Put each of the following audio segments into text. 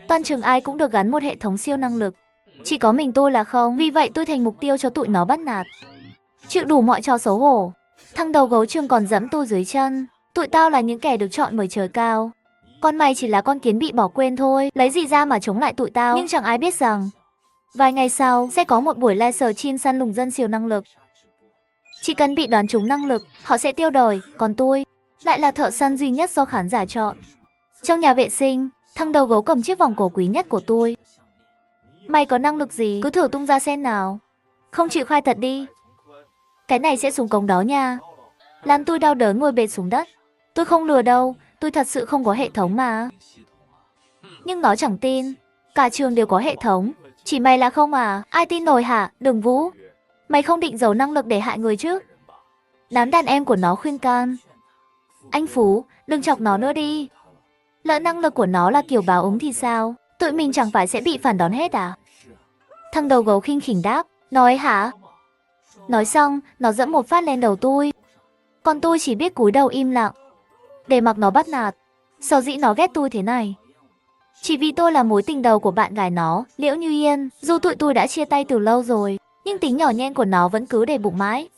Toàn trường ai cũng được gắn một hệ thống siêu năng lực. Chỉ có mình tôi là không, vì vậy tôi thành mục tiêu cho tụi nó bắt nạt. Chịu đủ mọi trò xấu hổ. Thằng đầu gấu trường còn giẫm tôi dưới chân. Tụi tao là những kẻ được chọn bởi trời cao. Con mày chỉ là con kiến bị bỏ quên thôi, lấy gì ra mà chống lại tụi tao. Nhưng chẳng ai biết rằng vài ngày sau sẽ có một buổi livestream săn lùng dân siêu năng lực. Chỉ cần bị đoán trúng năng lực, họ sẽ tiêu đời, còn tôi lại là thợ săn duy nhất do khán giả chọn. Trong nhà vệ sinh, thằng đầu gấu cầm chiếc vòng cổ quý nhất của tôi. Mày có năng lực gì, cứ thử tung ra xem nào. Không chịu khai thật đi. Cái này sẽ xuống cống đó nha. Làm tôi đau đớn ngồi bệt xuống đất. Tôi không lừa đâu, tôi thật sự không có hệ thống mà. Nhưng nó chẳng tin. Cả trường đều có hệ thống. Chỉ mày là không à? Ai tin nổi hả? Đừng Vũ. Mày không định giấu năng lực để hại người chứ? Đám đàn em của nó khuyên can. Anh Phú, đừng chọc nó nữa đi. Lỡ năng lực của nó là kiểu báo ứng thì sao? Tụi mình chẳng phải sẽ bị phản đón hết à? Thằng đầu gấu khinh khỉnh đáp. Nói hả? Nói xong, nó dẫm một phát lên đầu tôi. Còn tôi chỉ biết cúi đầu im lặng, để mặc nó bắt nạt. Sở dĩ nó ghét tôi thế này chỉ vì tôi là mối tình đầu của bạn gái nó, Liễu Như Yên. Dù tụi tôi đã chia tay từ lâu rồi, nhưng tính nhỏ nhen của nó vẫn cứ để bụng mãi.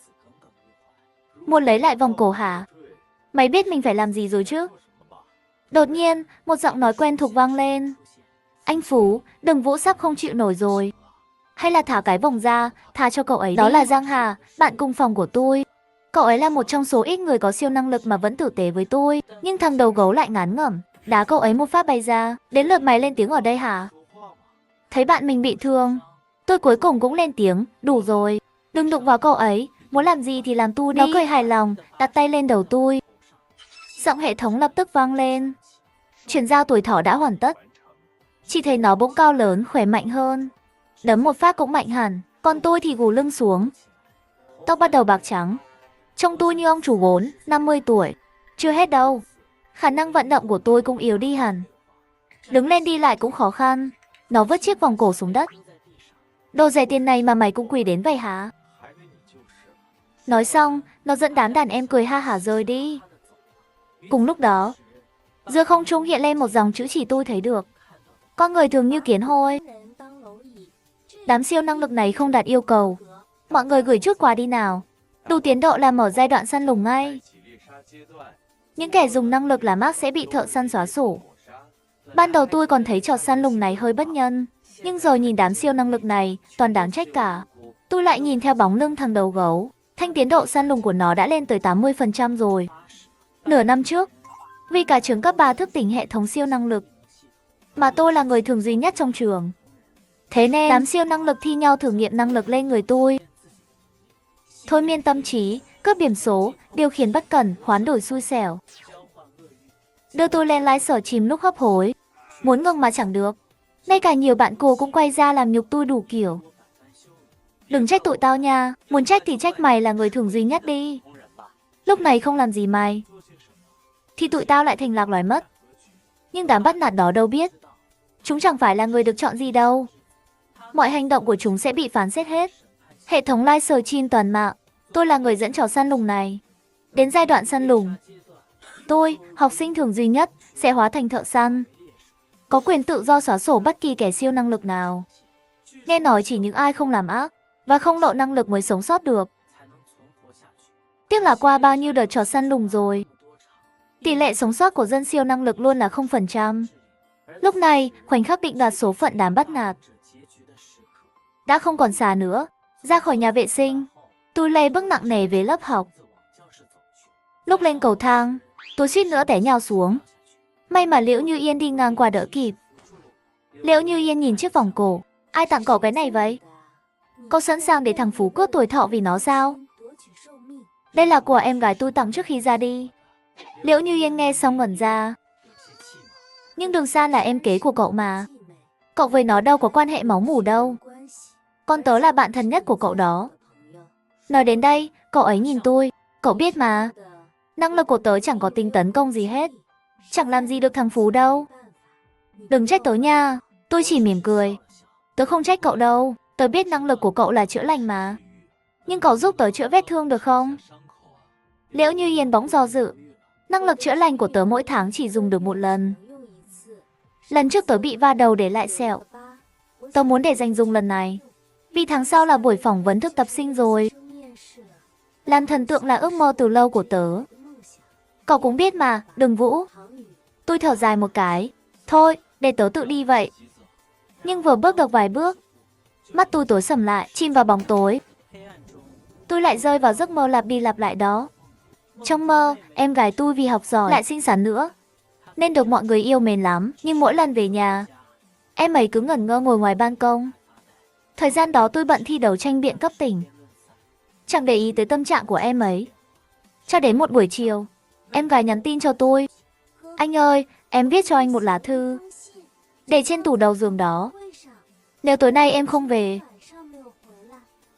Muốn lấy lại vòng cổ hả? Mày biết mình phải làm gì rồi chứ? Đột nhiên, một giọng nói quen thuộc vang lên. Anh Phú, đừng Vũ sắp không chịu nổi rồi. Hay là thả cái vòng ra, thả cho cậu ấy đi. Đó là Giang Hà, bạn cùng phòng của tôi. Cậu ấy là một trong số ít người có siêu năng lực mà vẫn tử tế với tôi. Nhưng thằng đầu gấu lại ngán ngẩm, đá cậu ấy một phát bay ra. Đến lượt mày lên tiếng ở đây hả? Thấy bạn mình bị thương, tôi cuối cùng cũng lên tiếng. Đủ rồi, đừng đụng vào cậu ấy. Muốn làm gì thì làm tu đi. Nó cười hài lòng, đặt tay lên đầu tôi. Giọng hệ thống lập tức vang lên. Chuyển giao tuổi thọ đã hoàn tất. Chỉ thấy nó bỗng cao lớn, khỏe mạnh hơn. Đấm một phát cũng mạnh hẳn. Còn tôi thì gù lưng xuống. Tóc bắt đầu bạc trắng. Trông tôi như ông chủ vốn, 50 tuổi. Chưa hết đâu. Khả năng vận động của tôi cũng yếu đi hẳn. Đứng lên đi lại cũng khó khăn. Nó vứt chiếc vòng cổ xuống đất. Đồ rẻ tiền này mà mày cũng quỳ đến vậy hả? Nói xong, nó dẫn đám đàn em cười ha hả rời đi. Cùng lúc đó, giữa không trung hiện lên một dòng chữ chỉ tôi thấy được. Con người thường như kiến hôi. Đám siêu năng lực này không đạt yêu cầu. Mọi người gửi chút quà đi nào. Đủ tiến độ là mở giai đoạn săn lùng ngay. Những kẻ dùng năng lực là Mark sẽ bị thợ săn xóa sổ. Ban đầu tôi còn thấy trò săn lùng này hơi bất nhân. Nhưng rồi nhìn đám siêu năng lực này, toàn đáng trách cả. Tôi lại nhìn theo bóng lưng thằng đầu gấu. Thanh tiến độ săn lùng của nó đã lên tới 80% rồi. Nửa năm trước, vì cả trường cấp 3 thức tỉnh hệ thống siêu năng lực, mà tôi là người thường duy nhất trong trường. Thế nên, đám siêu năng lực thi nhau thử nghiệm năng lực lên người tôi. Thôi miên tâm trí, cướp biển số, điều khiển bất cẩn, hoán đổi xui xẻo. Đưa tôi lên lái sở chìm lúc hấp hối. Muốn ngừng mà chẳng được. Ngay cả nhiều bạn cô cũng quay ra làm nhục tôi đủ kiểu. Đừng trách tụi tao nha, muốn trách thì trách mày là người thường duy nhất đi. Lúc này không làm gì mày, thì tụi tao lại thành lạc loài mất. Nhưng đám bắt nạt đó đâu biết, chúng chẳng phải là người được chọn gì đâu. Mọi hành động của chúng sẽ bị phán xét hết. Hệ thống livestream toàn mạng. Tôi là người dẫn trò săn lùng này. Đến giai đoạn săn lùng, tôi, học sinh thường duy nhất, sẽ hóa thành thợ săn. Có quyền tự do xóa sổ bất kỳ kẻ siêu năng lực nào. Nghe nói chỉ những ai không làm ác và không lộ năng lực mới sống sót được. Tiếc là qua bao nhiêu đợt trò săn lùng rồi, tỷ lệ sống sót của dân siêu năng lực luôn là 0%. Lúc này, khoảnh khắc định đoạt số phận đám bắt nạt đã không còn xa nữa. Ra khỏi nhà vệ sinh, tôi lê bước nặng nề về lớp học. Lúc lên cầu thang, tôi suýt nữa té nhào xuống. May mà Liễu Như Yên đi ngang qua đỡ kịp. Liễu Như Yên nhìn chiếc vòng cổ. Ai tặng cậu cái này vậy? Cậu sẵn sàng để thằng Phú cướp tuổi thọ vì nó sao? Đây là của em gái tôi tặng trước khi ra đi. Liễu Như Yên nghe xong ngẩn ra. Nhưng Đường San là em kế của cậu mà. Cậu với nó đâu có quan hệ máu mủ đâu. Con tớ là bạn thân nhất của cậu đó. Nói đến đây, cậu ấy nhìn tôi. Cậu biết mà, năng lực của tớ chẳng có tính tấn công gì hết. Chẳng làm gì được thằng Phú đâu. Đừng trách tớ nha. Tôi chỉ mỉm cười. Tớ không trách cậu đâu. Tớ biết năng lực của cậu là chữa lành mà. Nhưng cậu giúp tớ chữa vết thương được không? Liễu Như Yên bỗng do dự. Năng lực chữa lành của tớ mỗi tháng chỉ dùng được một lần. Lần trước tớ bị va đầu để lại sẹo. Tớ muốn để dành dùng lần này. Vì tháng sau là buổi phỏng vấn thực tập sinh rồi. Làm thần tượng là ước mơ từ lâu của tớ. Cậu cũng biết mà, đừng Vũ. Tôi thở dài một cái. Thôi, để tớ tự đi vậy. Nhưng vừa bước được vài bước, mắt tôi tối sầm lại, chìm vào bóng tối. Tôi lại rơi vào giấc mơ lặp đi lặp lại đó. Trong mơ, em gái tôi vì học giỏi lại xinh xắn nữa, nên được mọi người yêu mến lắm. Nhưng mỗi lần về nhà, em ấy cứ ngẩn ngơ ngồi ngoài ban công. Thời gian đó tôi bận thi đấu tranh biện cấp tỉnh, chẳng để ý tới tâm trạng của em ấy. Cho đến một buổi chiều, em gái nhắn tin cho tôi. Anh ơi, em viết cho anh một lá thư, để trên tủ đầu giường đó. Nếu tối nay em không về,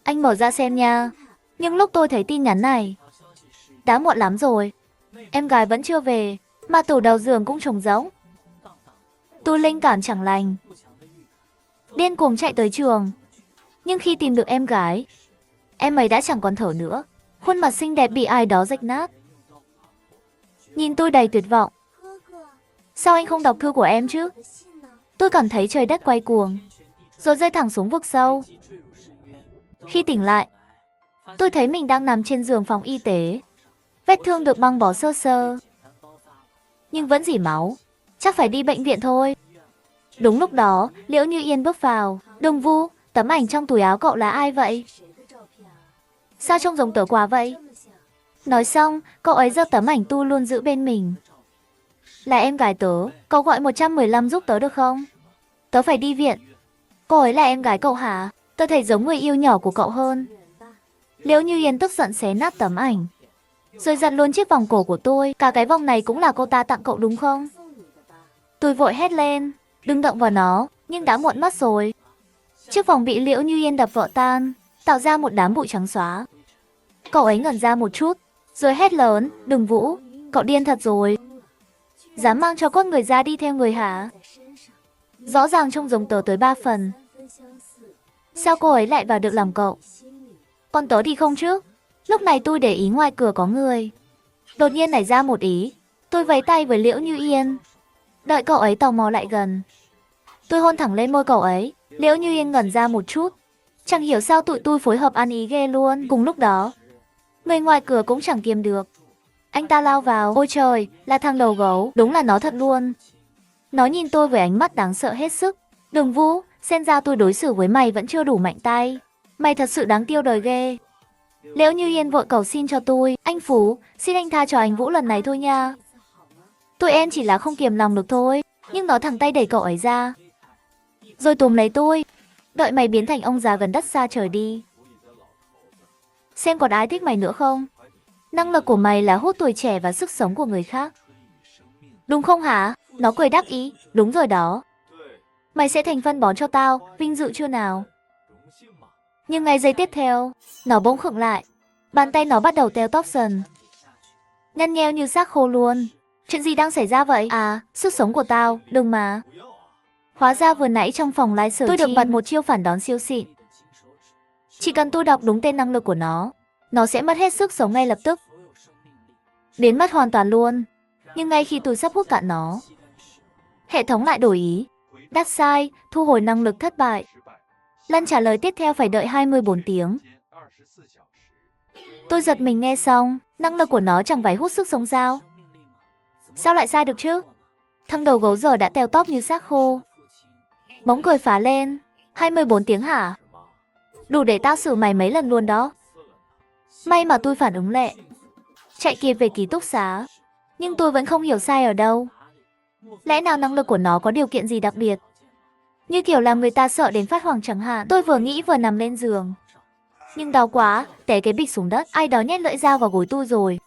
anh mở ra xem nha. Nhưng lúc tôi thấy tin nhắn này, đã muộn lắm rồi. Em gái vẫn chưa về, mà tủ đầu giường cũng trống rỗng. Tôi linh cảm chẳng lành, điên cuồng chạy tới trường. Nhưng khi tìm được em gái, em ấy đã chẳng còn thở nữa. Khuôn mặt xinh đẹp bị ai đó rách nát. Nhìn tôi đầy tuyệt vọng. Sao anh không đọc thư của em chứ? Tôi cảm thấy trời đất quay cuồng, rồi rơi thẳng xuống vực sâu. Khi tỉnh lại, tôi thấy mình đang nằm trên giường phòng y tế. Vết thương được băng bó sơ sơ, nhưng vẫn rỉ máu. Chắc phải đi bệnh viện thôi. Đúng lúc đó, Liễu Như Yên bước vào. Đồng Vu, tấm ảnh trong túi áo cậu là ai vậy? Sao trông giống tớ quá vậy? Nói xong, cậu ấy giơ tấm ảnh tu luôn giữ bên mình. Là em gái tớ, cậu gọi 115 giúp tớ được không? Tớ phải đi viện. Cô ấy là em gái cậu hả? Tớ thấy giống người yêu nhỏ của cậu hơn. Liễu Như Yên tức giận xé nát tấm ảnh, rồi giật luôn chiếc vòng cổ của tôi. Cả cái vòng này cũng là cô ta tặng cậu đúng không? Tôi vội hét lên, đừng động vào nó, nhưng đã muộn mất rồi. Chiếc vòng bị Liễu Như Yên đập vỡ tan, tạo ra một đám bụi trắng xóa. Cậu ấy ngẩn ra một chút, rồi hét lớn, đừng Vũ, cậu điên thật rồi. Dám mang cho cốt người ra đi theo người hả? Rõ ràng trông giống tớ tới 3 phần. Sao cô ấy lại vào được làm cậu? Còn tớ thì không chứ? Lúc này tôi để ý ngoài cửa có người. Đột nhiên nảy ra một ý. Tôi vẫy tay với Liễu Như Yên, đợi cậu ấy tò mò lại gần. Tôi hôn thẳng lên môi cậu ấy. Liễu Như Yên ngẩn ra một chút. Chẳng hiểu sao tụi tôi phối hợp ăn ý ghê luôn. Cùng lúc đó, người ngoài cửa cũng chẳng kiềm được. Anh ta lao vào. Ôi trời, là thằng đầu gấu. Đúng là nó thật luôn. Nó nhìn tôi với ánh mắt đáng sợ hết sức. Đừng Vũ, xem ra tôi đối xử với mày vẫn chưa đủ mạnh tay. Mày thật sự đáng tiêu đời ghê. Liễu Như Yên vội cầu xin cho tôi. Anh Phú, xin anh tha cho anh Vũ lần này thôi nha. Tụi em chỉ là không kiềm lòng được thôi. Nhưng nó thẳng tay đẩy cậu ấy ra, rồi túm lấy tôi. Đợi mày biến thành ông già gần đất xa trời đi, xem còn ai thích mày nữa không. Năng lực của mày là hút tuổi trẻ và sức sống của người khác, đúng không hả? Nó cười đắc ý. Đúng rồi đó. Mày sẽ thành phân bón cho tao, vinh dự chưa nào? Nhưng ngay giây tiếp theo, nó bỗng khựng lại. Bàn tay nó bắt đầu teo tóp dần, nhăn nheo như xác khô luôn. Chuyện gì đang xảy ra vậy? À, sức sống của tao, đừng mà. Hóa ra vừa nãy trong phòng live stream tôi được bật một chiêu phản đón siêu xịn. Chỉ cần tôi đọc đúng tên năng lực của nó sẽ mất hết sức sống ngay lập tức, biến mất hoàn toàn luôn. Nhưng ngay khi tôi sắp hút cạn nó, hệ thống lại đổi ý. Đắt sai, thu hồi năng lực thất bại. Lần trả lời tiếp theo phải đợi 24 tiếng. Tôi giật mình nghe xong. Năng lực của nó chẳng phải hút sức sống sao? Sao lại sai được chứ? Thằng đầu gấu giờ đã teo tóp như xác khô. Bóng cười phá lên. 24 tiếng hả? Đủ để tao xử mày mấy lần luôn đó. May mà tôi phản ứng lẹ, chạy kịp về ký túc xá. Nhưng tôi vẫn không hiểu sai ở đâu. Lẽ nào năng lực của nó có điều kiện gì đặc biệt, như kiểu làm người ta sợ đến phát hoảng chẳng hạn. Tôi vừa nghĩ vừa nằm lên giường, nhưng đau quá, té cái bịch xuống đất. Ai đó nhét lưỡi dao vào gối tôi rồi.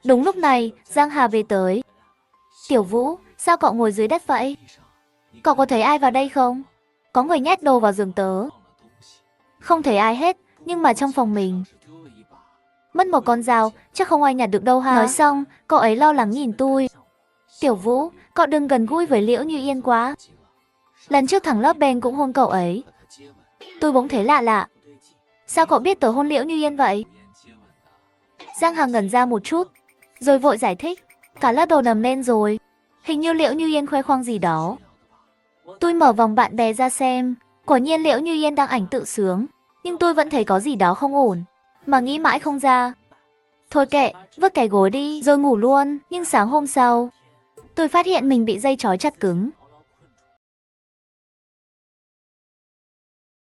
Đúng lúc này, Giang Hà về tới. Tiểu Vũ, sao cậu ngồi dưới đất vậy? Cậu có thấy ai vào đây không? Có người nhét đồ vào giường tớ. Không thấy ai hết, nhưng mà trong phòng mình mất một con dao, chắc không ai nhặt được đâu ha. Nói xong, cậu ấy lo lắng nhìn tôi. Tiểu Vũ, cậu đừng gần gũi với Liễu Như Yên quá. Lần trước thằng lớp bên cũng hôn cậu ấy. Tôi bỗng thấy lạ lạ. Sao cậu biết tớ hôn Liễu Như Yên vậy? Giang Hằng ngẩn ra một chút, rồi vội giải thích. Cả lớp đồ nầm lên rồi. Hình như Liễu Như Yên khoe khoang gì đó. Tôi mở vòng bạn bè ra xem, quả nhiên Liễu Như Yên đăng ảnh tự sướng, nhưng tôi vẫn thấy có gì đó không ổn, mà nghĩ mãi không ra. Thôi kệ, vứt cái gối đi rồi ngủ luôn, nhưng sáng hôm sau, tôi phát hiện mình bị dây trói chặt cứng.